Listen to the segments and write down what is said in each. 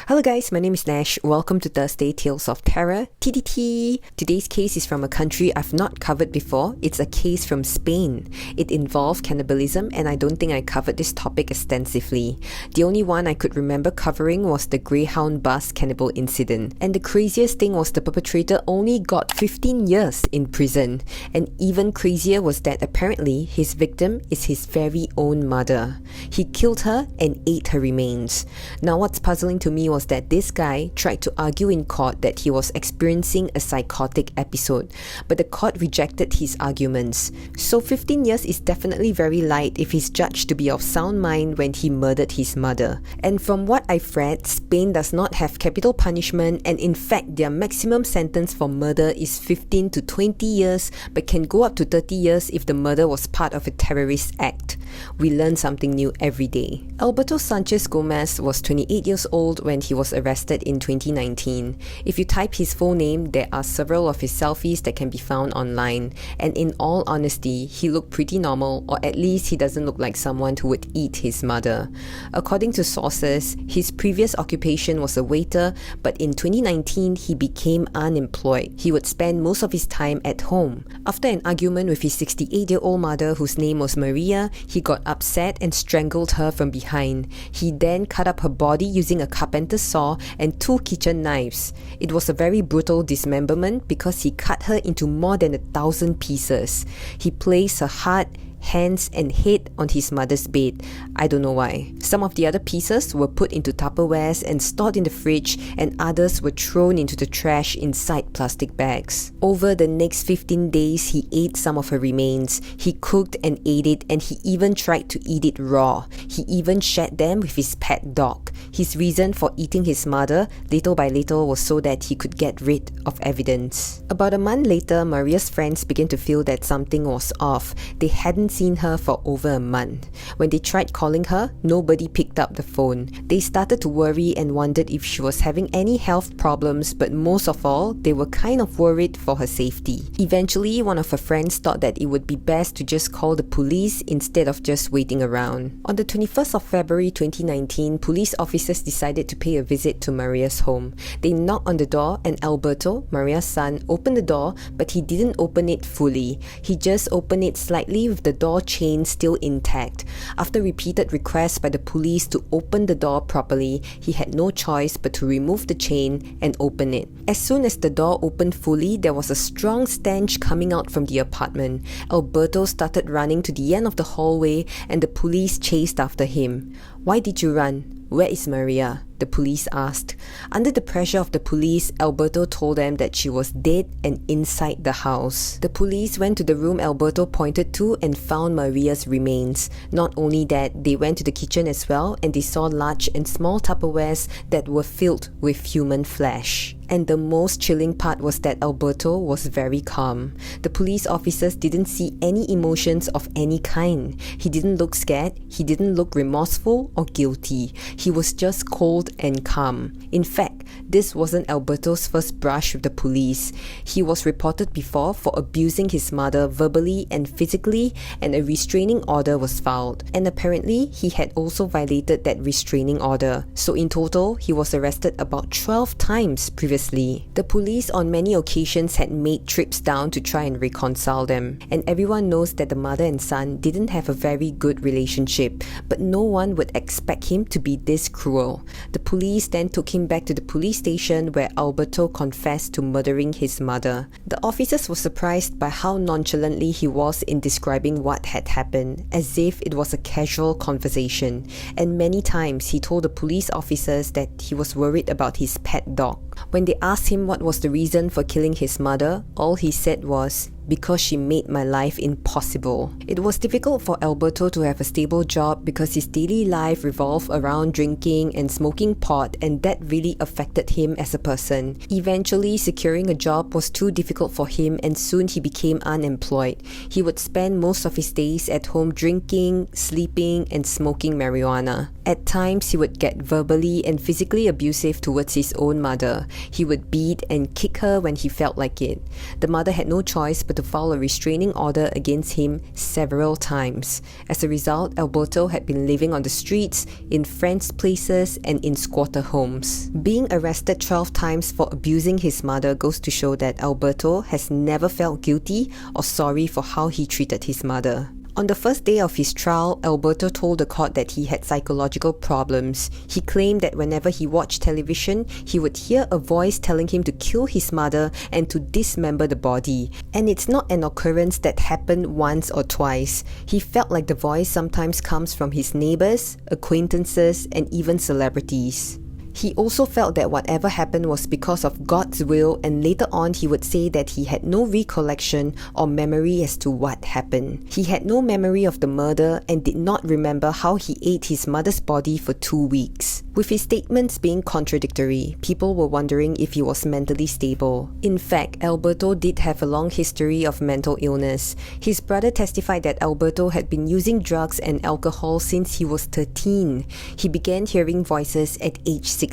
Hello guys, my name is Nash. Welcome to Thursday Tales of Terror, TTT. Today's case is from a country I've not covered before. It's a case from Spain. It involved cannibalism and I don't think I covered this topic extensively. The only one I could remember covering was the Greyhound bus cannibal incident. And the craziest thing was the perpetrator only got 15 years in prison. And even crazier was that apparently his victim is his very own mother. He killed her and ate her remains. Now what's puzzling to me was that this guy tried to argue in court that he was experiencing a psychotic episode, but the court rejected his arguments. So 15 years is definitely very light if he's judged to be of sound mind when he murdered his mother. And from what I've read, Spain does not have capital punishment, and in fact their maximum sentence for murder is 15 to 20 years, but can go up to 30 years if the murder was part of a terrorist act. We learn something new every day. Alberto Sanchez Gomez was 28 years old when he was arrested in 2019. If you type his full name, there are several of his selfies that can be found online. And in all honesty, he looked pretty normal, or at least he doesn't look like someone who would eat his mother. According to sources, his previous occupation was a waiter, but in 2019, he became unemployed. He would spend most of his time at home. After an argument with his 68-year-old mother, whose name was Maria, he got upset and strangled her from behind. He then cut up her body using a carpenter's saw and 2 kitchen knives. It was a very brutal dismemberment because he cut her into more than 1,000 pieces. He placed her heart, hands and head on his mother's bed. I don't know why. Some of the other pieces were put into Tupperwares and stored in the fridge, and others were thrown into the trash inside plastic bags. Over the next 15 days, he ate some of her remains. He cooked and ate it, and he even tried to eat it raw. He even shared them with his pet dog. His reason for eating his mother, little by little, was so that he could get rid of evidence. About a month later, Maria's friends began to feel that something was off. They hadn't seen her for over a month. When they tried calling her, nobody picked up the phone. They started to worry and wondered if she was having any health problems, but most of all, they were kind of worried for her safety. Eventually, one of her friends thought that it would be best to just call the police instead of just waiting around. On the 21st of February 2019, police officers decided to pay a visit to Maria's home. They knocked on the door and Alberto, Maria's son, opened the door, but he didn't open it fully. He just opened it slightly with the door chain still intact. After repeated requests by the police to open the door properly, he had no choice but to remove the chain and open it. As soon as the door opened fully, there was a strong stench coming out from the apartment. Alberto started running to the end of the hallway and the police chased after him. "Why did you run? Where is Maria?" the police asked. Under the pressure of the police, Alberto told them that she was dead and inside the house. The police went to the room Alberto pointed to and found Maria's remains. Not only that, they went to the kitchen as well and they saw large and small Tupperwares that were filled with human flesh. And the most chilling part was that Alberto was very calm. The police officers didn't see any emotions of any kind. He didn't look scared, he didn't look remorseful or guilty. He was just cold and calm. In fact, this wasn't Alberto's first brush with the police. He was reported before for abusing his mother verbally and physically, and a restraining order was filed. And apparently, he had also violated that restraining order. So in total, he was arrested about 12 times previously. The police on many occasions had made trips down to try and reconcile them. And everyone knows that the mother and son didn't have a very good relationship, but no one would expect him to be this cruel. The police then took him back to the police station where Alberto confessed to murdering his mother. The officers were surprised by how nonchalantly he was in describing what had happened, as if it was a casual conversation. And many times he told the police officers that he was worried about his pet dog. When they asked him what was the reason for killing his mother, all he said was, "Because she made my life impossible." It was difficult for Alberto to have a stable job because his daily life revolved around drinking and smoking pot, and that really affected him as a person. Eventually, securing a job was too difficult for him and soon he became unemployed. He would spend most of his days at home drinking, sleeping and smoking marijuana. At times, he would get verbally and physically abusive towards his own mother. He would beat and kick her when he felt like it. The mother had no choice but to file a restraining order against him several times. As a result, Alberto had been living on the streets, in friends' places, and in squatter homes. Being arrested 12 times for abusing his mother goes to show that Alberto has never felt guilty or sorry for how he treated his mother. On the first day of his trial, Alberto told the court that he had psychological problems. He claimed that whenever he watched television, he would hear a voice telling him to kill his mother and to dismember the body. And it's not an occurrence that happened once or twice. He felt like the voice sometimes comes from his neighbors, acquaintances, and even celebrities. He also felt that whatever happened was because of God's will, and later on he would say that he had no recollection or memory as to what happened. He had no memory of the murder and did not remember how he ate his mother's body for 2 weeks. With his statements being contradictory, people were wondering if he was mentally stable. In fact, Alberto did have a long history of mental illness. His brother testified that Alberto had been using drugs and alcohol since he was 13. He began hearing voices at age 16.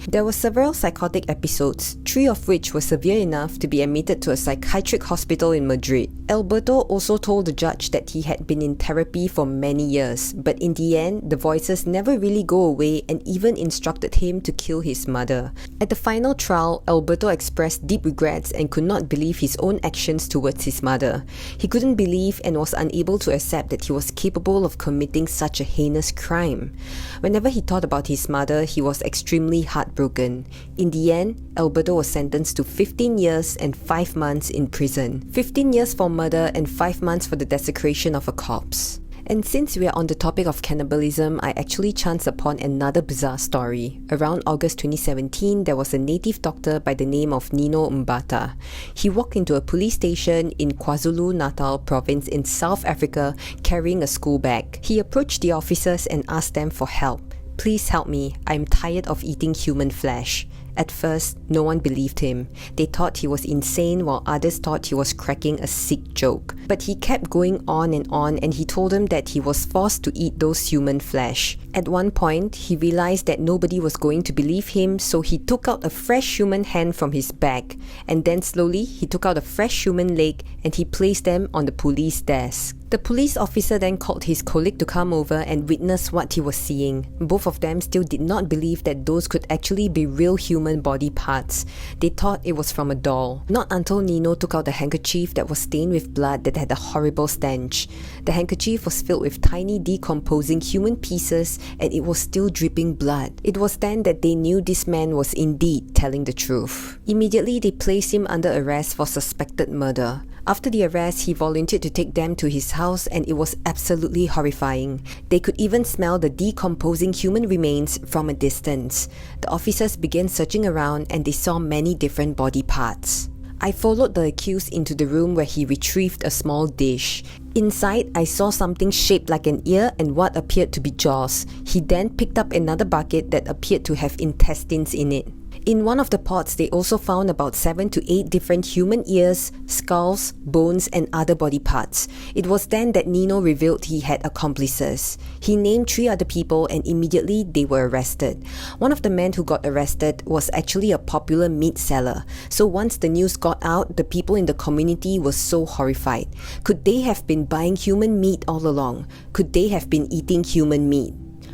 There were several psychotic episodes, 3 of which were severe enough to be admitted to a psychiatric hospital in Madrid. Alberto also told the judge that he had been in therapy for many years, but in the end, the voices never really go away and even instructed him to kill his mother. At the final trial, Alberto expressed deep regrets and could not believe his own actions towards his mother. He couldn't believe and was unable to accept that he was capable of committing such a heinous crime. Whenever he thought about his mother, he was extremely heartbroken. In the end, Alberto was sentenced to 15 years and 5 months in prison. 15 years for murder and 5 months for the desecration of a corpse. And since we are on the topic of cannibalism, I actually chanced upon another bizarre story. Around August 2017, there was a native doctor by the name of Nino Umbata. He walked into a police station in KwaZulu-Natal province in South Africa carrying a school bag. He approached the officers and asked them for help. "Please help me, I'm tired of eating human flesh." At first, no one believed him. They thought he was insane while others thought he was cracking a sick joke. But he kept going on and he told them that he was forced to eat those human flesh. At one point, he realized that nobody was going to believe him, so he took out a fresh human hand from his bag. And then slowly, he took out a fresh human leg and he placed them on the police desk. The police officer then called his colleague to come over and witness what he was seeing. Both of them still did not believe that those could actually be real human body parts. They thought it was from a doll. Not until Nino took out a handkerchief that was stained with blood that had a horrible stench. The handkerchief was filled with tiny decomposing human pieces and it was still dripping blood. It was then that they knew this man was indeed telling the truth. Immediately, they placed him under arrest for suspected murder. After the arrest, he volunteered to take them to his house and it was absolutely horrifying. They could even smell the decomposing human remains from a distance. The officers began searching around and they saw many different body parts. I followed the accused into the room where he retrieved a small dish. Inside, I saw something shaped like an ear and what appeared to be jaws. He then picked up another bucket that appeared to have intestines in it. In one of the pots, they also found about 7 to 8 different human ears, skulls, bones, and other body parts. It was then that Nino revealed he had accomplices. He named 3 other people and immediately they were arrested. One of the men who got arrested was actually a popular meat seller. So once the news got out, the people in the community were so horrified. Could they have been buying human meat all along? Could they have been eating human meat?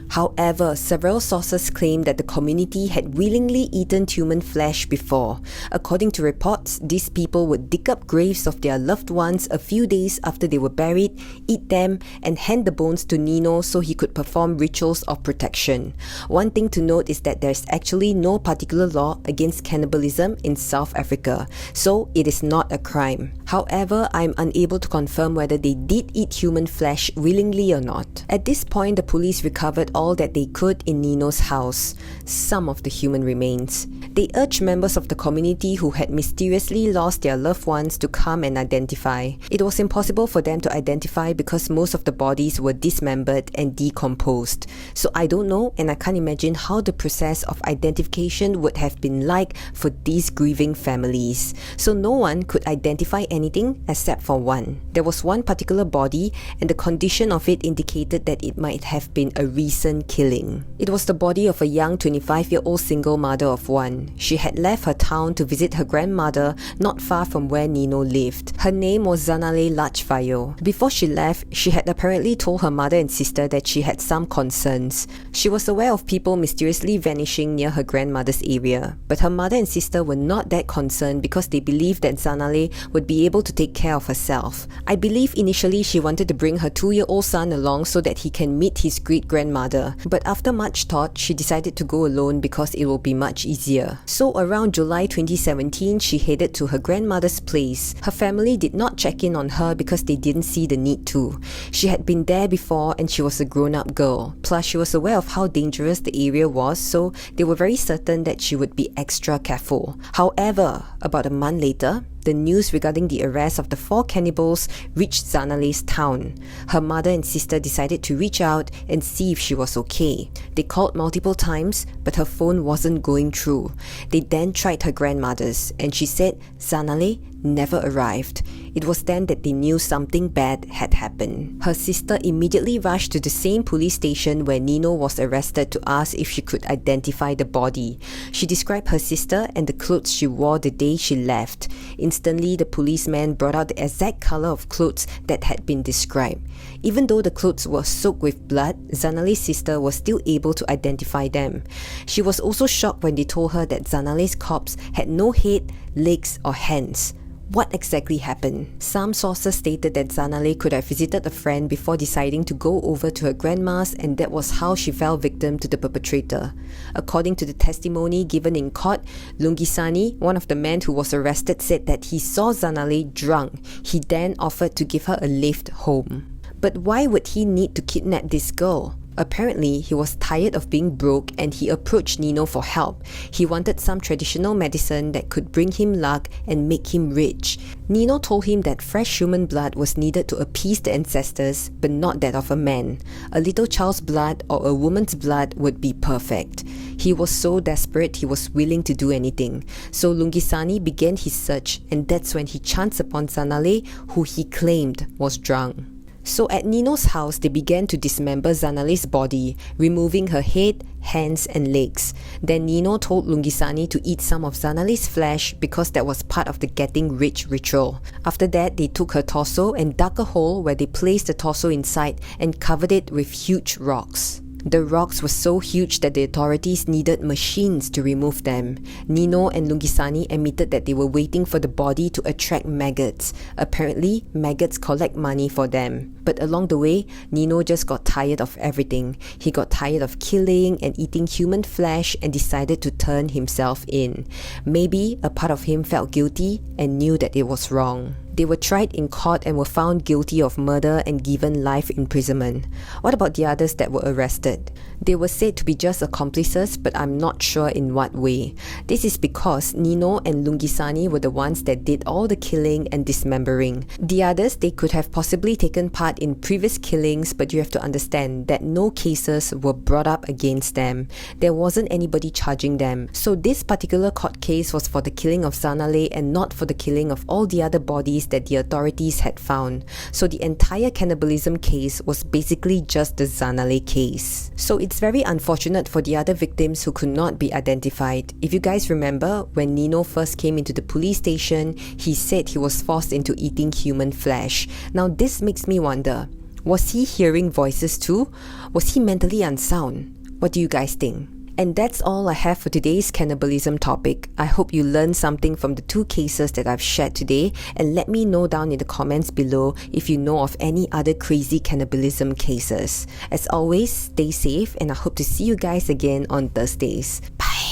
However, several sources claim that the community had willingly eaten human flesh before. According to reports, these people would dig up graves of their loved ones a few days after they were buried, eat them, and hand the bones to Nino so he could perform rituals of protection. One thing to note is that there's actually no particular law against cannibalism in South Africa, so it is not a crime. However, I'm unable to confirm whether they did eat human flesh willingly or not. At this point, the police recovered all that they could in Nino's house, some of the human remains. They urged members of the community who had mysteriously lost their loved ones to come and identify. It was impossible for them to identify because most of the bodies were dismembered and decomposed. So I don't know, and I can't imagine how the process of identification would have been like for these grieving families. So no one could identify anything except for one. There was one particular body, and the condition of it indicated that it might have been a recent killing. It was the body of a young 25-year-old single mother of one. She had left her town to visit her grandmother not far from where Nino lived. Her name was Zanale Lachvayo. Before she left, she had apparently told her mother and sister that she had some concerns. She was aware of people mysteriously vanishing near her grandmother's area, but her mother and sister were not that concerned because they believed that Zanale would be able to take care of herself. I believe initially she wanted to bring her 2-year-old son along so that he can meet his great-grandmother, but after much thought, she decided to go alone because it will be much easier. So around July 2017, she headed to her grandmother's place. Her family did not check in on her because they didn't see the need to. She had been there before and she was a grown-up girl. Plus, she was aware of how dangerous the area was, so they were very certain that she would be extra careful. However, about a month later, the news regarding the arrest of the 4 cannibals reached Zanale's town. Her mother and sister decided to reach out and see if she was okay. They called multiple times, but her phone wasn't going through. They then tried her grandmother's, and she said Zanale never arrived. It was then that they knew something bad had happened. Her sister immediately rushed to the same police station where Nino was arrested to ask if she could identify the body. She described her sister and the clothes she wore the day she left. Instantly, the policeman brought out the exact color of clothes that had been described. Even though the clothes were soaked with blood, Zanale's sister was still able to identify them. She was also shocked when they told her that Zanale's corpse had no head, legs, or hands. What exactly happened? Some sources stated that Zanale could have visited a friend before deciding to go over to her grandma's, and that was how she fell victim to the perpetrator. According to the testimony given in court, Lungisani, one of the men who was arrested, said that he saw Zanale drunk. He then offered to give her a lift home. But why would he need to kidnap this girl? Apparently, he was tired of being broke and he approached Nino for help. He wanted some traditional medicine that could bring him luck and make him rich. Nino told him that fresh human blood was needed to appease the ancestors, but not that of a man. A little child's blood or a woman's blood would be perfect. He was so desperate he was willing to do anything. So Lungisani began his search, and that's when he chanced upon Zanale, who he claimed was drunk. So at Nino's house, they began to dismember Zanale's body, removing her head, hands and legs. Then Nino told Lungisani to eat some of Zanale's flesh because that was part of the getting rich ritual. After that, they took her torso and dug a hole where they placed the torso inside and covered it with huge rocks. The rocks were so huge that the authorities needed machines to remove them. Nino and Lungisani admitted that they were waiting for the body to attract maggots. Apparently, maggots collect money for them. But along the way, Nino just got tired of everything. He got tired of killing and eating human flesh and decided to turn himself in. Maybe a part of him felt guilty and knew that it was wrong. They were tried in court and were found guilty of murder and given life imprisonment. What about the others that were arrested? They were said to be just accomplices, but I'm not sure in what way. This is because Nino and Lungisani were the ones that did all the killing and dismembering. The others, they could have possibly taken part in previous killings, but you have to understand that no cases were brought up against them. There wasn't anybody charging them. So this particular court case was for the killing of Zanale and not for the killing of all the other bodies that the authorities had found. So the entire cannibalism case was basically just the Zanale case. So it's very unfortunate for the other victims who could not be identified. If you guys remember, when Nino first came into the police station, he said he was forced into eating human flesh. Now this makes me wonder, was he hearing voices too? Was he mentally unsound? What do you guys think? And that's all I have for today's cannibalism topic. I hope you learned something from the 2 cases that I've shared today, and let me know down in the comments below if you know of any other crazy cannibalism cases. As always, stay safe and I hope to see you guys again on Thursdays. Bye!